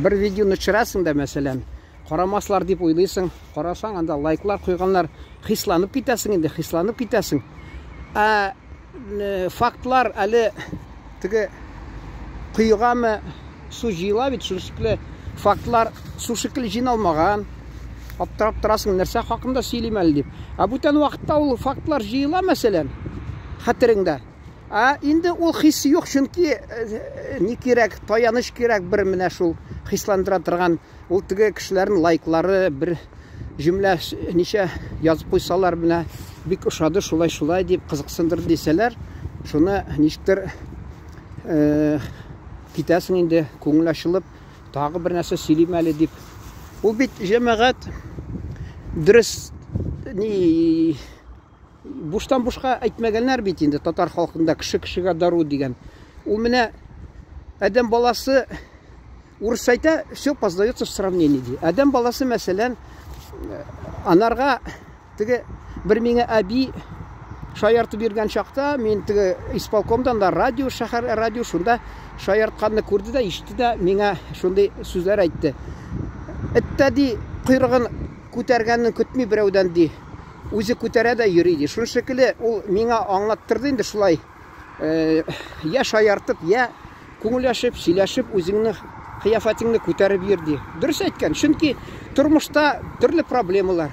бір видеоны түсіресің да, мәселен, қарамасылар деп ойлайсың, қарасаң, анда лайклар қойғанлар, хисланып кетесің, енді хисланып кетесің. Фактылар әлі тігі құйғамы су жиыла бет, шүршіклі фактылар су шықылы жиналмаған, аптырап тұрасың, нәрсе хақында сөйлейм әлі деп. Бұтан уақытта ол фактылар жиыла, мәселен, қатырыңда. Енді ол хисsi жоқ, шүнкі не керек, таяныш керек бір міне шул хисландыра тұрған ол тігі кішілерін лайклары бір жүмле неше yazып қойсалар міне бик ұшады шулай деп қызықсындыр деселер, шуны нешіктір кетесің енді көңіл ашылып, тағы бір нәрсе сөйлейм әлі деп. Ол бет жемағат дұрыс буштан бушқа айтмағанлар бит енді татар халқында кіші-кішіге дару деген. Ол міне адам баласы орыс айта, все поздается в сравнении. Адам баласы мәселен анарға тігі бір меңе әби шаярты берген шақта, мен тігі исполкомдан да радио, шахар радио шында шаяртқанны көрді да, ешті да меңе шындай сөздер айтты. Әттәді құйрығын көтергенін күтмей біреуден де өзі көтере да үйрейді. Шын шекілі ол меңе аңлаттырды енді шылай. Я шаяртып, я көңіл ашып, сөйләшіп, өзіңнің қияфатыңны көтеріп ерді. Дұрыс айтқан, шынки тұрмышта түрлі проблемалар.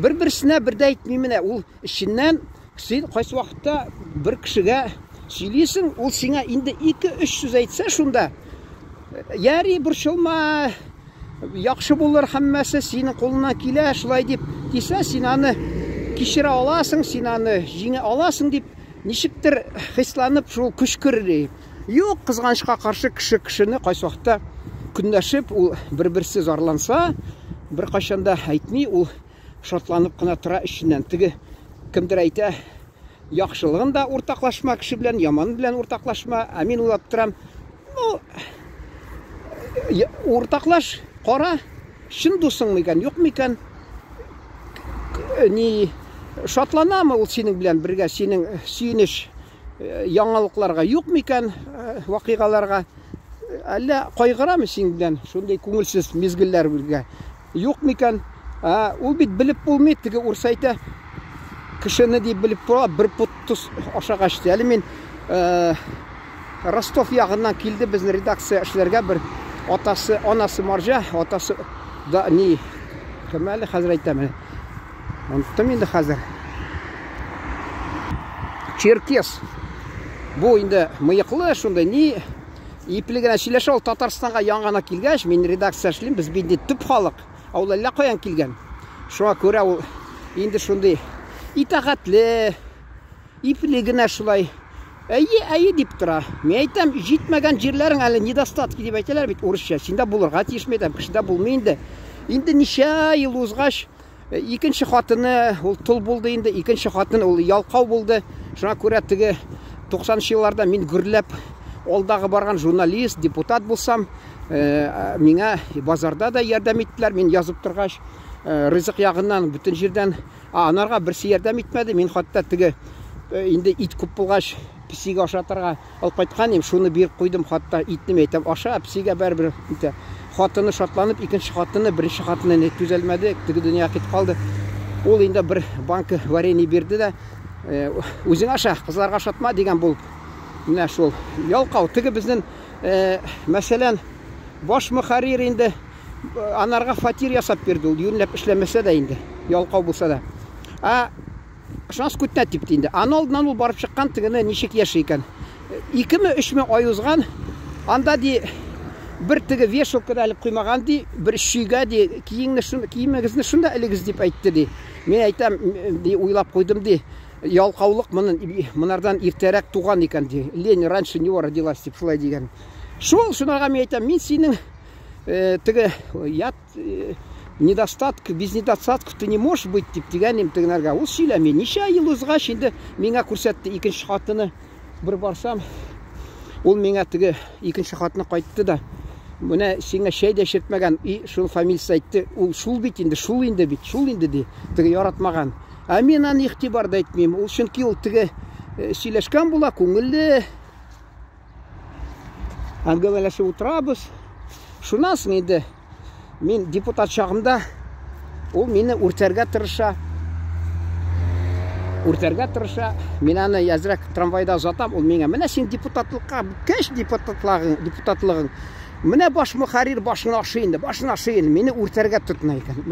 Бір-бірсіне бірді айтмейміне, ол ішінен сен қайсы уақытта бір кішіге сөйлейсің, ол сеңа енді 2-3 сөз айтса шында. Яри бұршылма, яқшы болыр хаммасы сенің қолынан келе, шылай деп дейсі, сен аны кешіре аласың, сен аны жеңе аласың деп нешіктір хисланып шул күш көрді. Yok, қызғанышқа қаршы кіші-кішіні қайсы уақытта күндәшіп, ол бір-бірсі зарланса, бір қашанда айтмей, ол шатланып қына тұра ішінен тігі кімдір айта, яқшылығын да ортақлашма кіші білен, яман білен ортақлашма, әмен олап тұрам. Ортақлаш, қара, шын досың мекен, yok мекен, шатланамы ол сенің білен бірге, сенің сүйініш яңалықларға yok мекен, вақиғаларға, әлі қойғырамы сен білен, шондай көңілсіз мезгіллер бірге, yok мекен, ол бет біліп болмайды, тігі ұрсайта, кішіні де біліп бола, бір пұт тұс ашаға ішті. Әлі мен Ростов яғынан келді біздің редакция ішілерге бір отасы, анасы Маржа, отасы да не, кім әлі қазір айтамын, ұнттым енді қазір. Черкес. Бұл енді мыйықлы, шындай не, еплігін әшілеші ол Татарстанға яңғана келгәш, мен редакция ішілім, біз бенде түп халық, ол әлі қоян келген. Шуға көрі ол енді шындай итағатлы, еплігін әшілай, әйе деп тұра. Мен айтам, жетмеген жерлерің әлі недостатки деп айталар бет орысша. Сенде бұлырға тешмедім, кішіде бұлмейінді. Енді неше ел ұзғаш, екінші қатыны, ол тұл болды енді, екінші қатыны ол ялқау болды. Шуға көрі тігі 90 жылларда мен күрләп, олдағы барған журналист, депутат болсам, меңа базарда да ярдам еттілер, мен yazып тұрғаш, рызық яғынан бүтін жерден, анарға бірсі ярдам етмеді, мен қатта тігі, енді ит көп болғаш, пісіге ашатарға алып қайтқан ем, шуны беріп қойдым, қатта итнім айтам, аша, пісіге бәрі-бір қатыны шатланып, екінші қатыны, бірінші қатыны төзелмеді, тігі дүния кетіп қалды. Ол енді бір банкі варени берді да, өзің аша, қызларға шатма деген болып. Міне шол ялқау. Тігі біздің мәселен баш мұхарир енді анарға фатир ясап берді. Ол үйінлеп ішлемесе де енді, ялқау болса да. Шанс көтіне тепті енді. Аналдынан ол барып шыққан тігіні нешек яшы екен. 2-3 ай ұзған, анда де бір тігі вешілкіні әліп қоймаған де, бір шүйге де киіміңізні шында әлігіз деп айтты де. Мен айтам, ойлап қойдым де, ялқаулық мұнардан ертерек туған екен де. Лен раньше не родилась деп шылай деген. Шынарға мен айтам, мен сенің тігі недостатк, без недостатков ты не можешь быть деп дегенім тігінарға. Ол сөйле мен, неше ел ұзғаш енді меңа көрсетті екінші қатыны бір барсам, ол меңа тігі екінші қатыны қайтты да. Бұны сеңе шәйде шертмеген, шул фамилиясы айтты, ол шул бет енді, шул енді бет, шул енді де, тігі яратмаған. Мен аны иқтибарды айтмеймін, ол шынки ол тігі сөйлешкен бола, көңілді, әңгімелесіп отырабыз. Шунан соң енді мен депутат шағымда ол мені өртерге тырыша. Мен аны әзірек трамвайда ұзатам, ол менге, міне сен депутатлыққа, кеш депутатлығың, міне баш мұхарир башын ашайын, мені өртерге тұтына екен.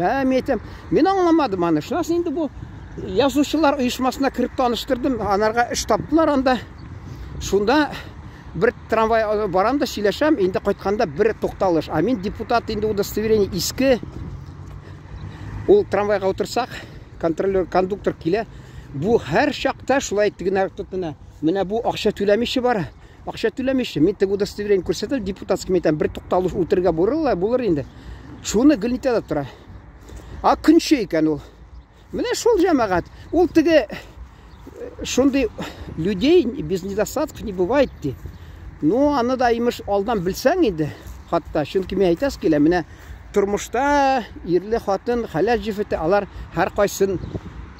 Мен аңламадым аны. Шынас енді бұл yazушылар ұйышмасына кіріп таныштырдым, анарға іш таптылар анда. Шунда бір трамвай барамда сөйлешем, енді қайтқанда бір тоқталыш. А мен депутат енді удостоверение искі, ол трамвайға отырсақ, кондуктор келе, bu her şakta şulay tignar tutuna. Mene bu akşa tülemişi var. Akşa tülemişi. Men tegu удостоверение көрсетіп, депутатский метен бір тоқталыш отырға болыр енді. Шуны гылнитада тұра. А күнше екен ол. Міне шул жамағат. Ол тігі шундай людей без недостатков не бывает де. Ну, аны да имеш алдан білсәң енді. Хатта, шынки мен айтас келе. Міне тұрмышта ерлі хатын, халал жефеті, алар әр қайсын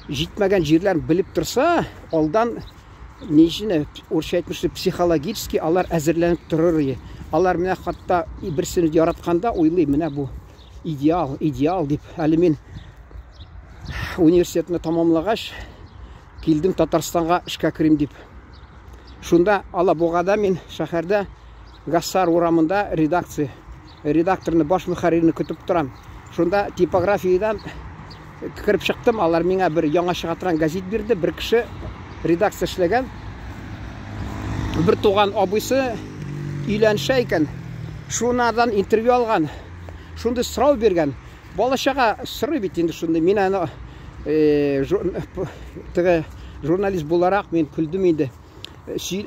жетмеген жерлерін біліп тұрса, алдан нешіне орысша айтмышты психологически алар әзірленіп тұрыр. Алар міне хатта бірсін яратқанда ойлай, міне бұл идеал деп. Әлі мен университетіні тамамлағаш келдім Татарстанға ішқа кірем деп. Шунда ала боғада мен шәһәрдә Гассар урамында редакторны баш мұхарирны күтіп тұрам. Шунда типографиядан кіріп шықтым, алар меңа бір яңа шығатыран газет берді, бір кіші редакция эшләгән. Бір туған абыйсы өйләншә икән. Шунадан интервью алған. Шунда сұрау берген. Балашаға сұрай бит енді шунда. Мен аны журналист боларақ мен күлдім енді.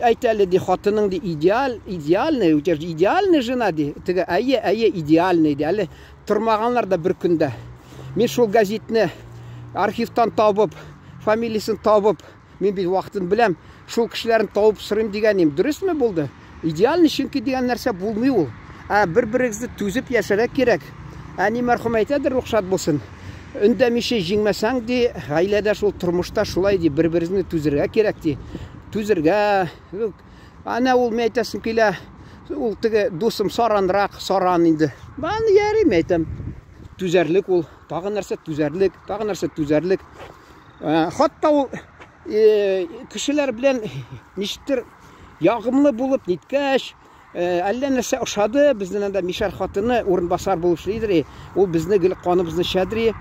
Ayt әлі де хатының де идеальный жена де. Әйе идеальный де. Әлі тұрмағанлар да бір күнде. Мен шол газетіні архивтан табып, фамилиясын табып, мен бір уақытын білем, шол кішілерін тауып сұрым дегенім. Дұрыс ме болды? Идеальный шынки деген нәрсе болмай ол. Бір-біріңізді түзіп яшара керек. Әне мәрхум айтады, рұқсат болсын. Үндемеше жеңмесең де, ғайлада шол тұрмышта шулай де бір-біріңізді түзірге керек де. Түзірге. Ана ол мен айтасым келе, ол тігі досым саран енді. Баны ярым айтам. Түзәрлік ол, тағы нәрсе түзәрлік. Хатта ол кішілер білен нешіктір яғымлы болып, неткәш, әлі нәрсе ұшады, біздің анда Мишар хатыны орынбасар болып шылейдір. Ол біздің гілік қанымызды шәдірі,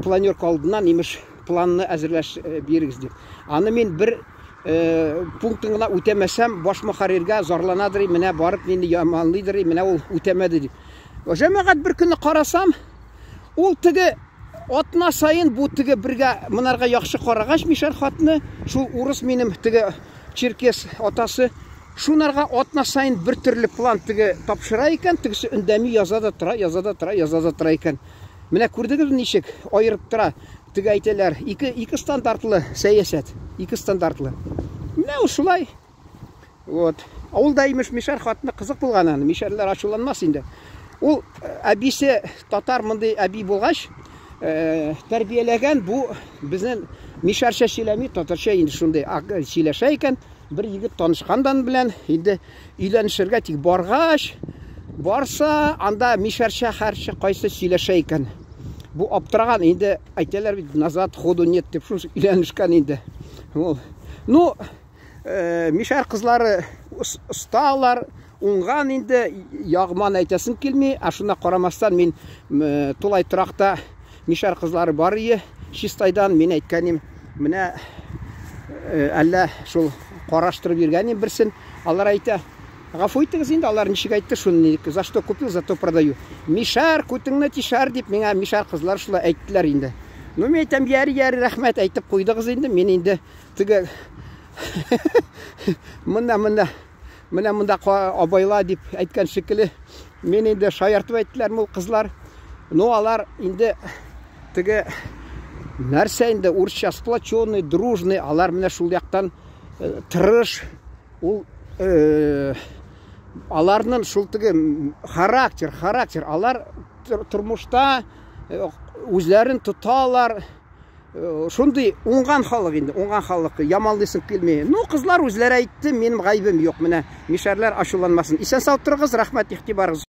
планерка алдынан емеш планны әзірләш беріңіз деп. Аны мен бір пунктыңына өтемесем, баш мұхарирге зарланадыр, мене барып, мені яманлыйдыр, мене ол өтемеді деп. Жәмәғат бір күні қарасам, ол тігі атына сайын бұл тігі бірге мұнарға яқшы қарағаш Мишар хатыны, шул урыс менім тігі черкес атасы, шунарға атына сайын бір түрлі план тігі тапшыра екен, тігісі үндәмей язада тұра екен. Міне көрдіңіз нешек айырып тұра, тігі айтелер, екі стандартлы сәйесет, екі стандартлы. Міне ұшылай. Ол да емеш Мишар хатыны қызық болғанан, Мишарлар ашуланмас енді. Ол әбисе татар мұндай әби болғаш, тәрбиелеген бұл біздің Мишарша шелемей, татарша енді шындай шелеша екен, бір егіп танышқандан білен, енді үйленішерге тек барғаш, барса, анда Мишарша қаршы қайсы шелеша екен. Бұл аптыраған, енді айтелер назад ходу нет деп шын үйленішкен енді. Ну, Мишар қызлары ұсталар, оңған енді яғман айтасын келмей, ашына қарамастан мен толай тұрақта Мишар қызлары бар ие, шестайдан мен айтканем, міне әлі шол қараштырып ергенем бірсін, алар айта, ғафу етіңіз енді, алар нешік айтты, шуны за что купил, зато продаю. Мишар, көтіңні тишар деп, мене Мишар қызлар шулай айттылар енді. Ну, мен айтам, яры рахмет айтып қойдығыз енді, мен енді тігі мұнда абайла деп айтқан шекілі, мен енді шаяртып айттылар мұл қызлар. Ну, алар енді тігі нәрсе енді орысша сплоченный, дружный, алар міне шул яқтан тырыш, ол аларның шул тігі характер, алар тұрмышта өзлерін тұталар, шундай оңған халық енді, оңған халық, ямалдысын келмей. Ну, қызлар өзлері айтты, менің ғайбым жоқ, міне, Мишарлар ашуланмасын. Исен сау тұрғыз, рахмет, иқтибарыңыз.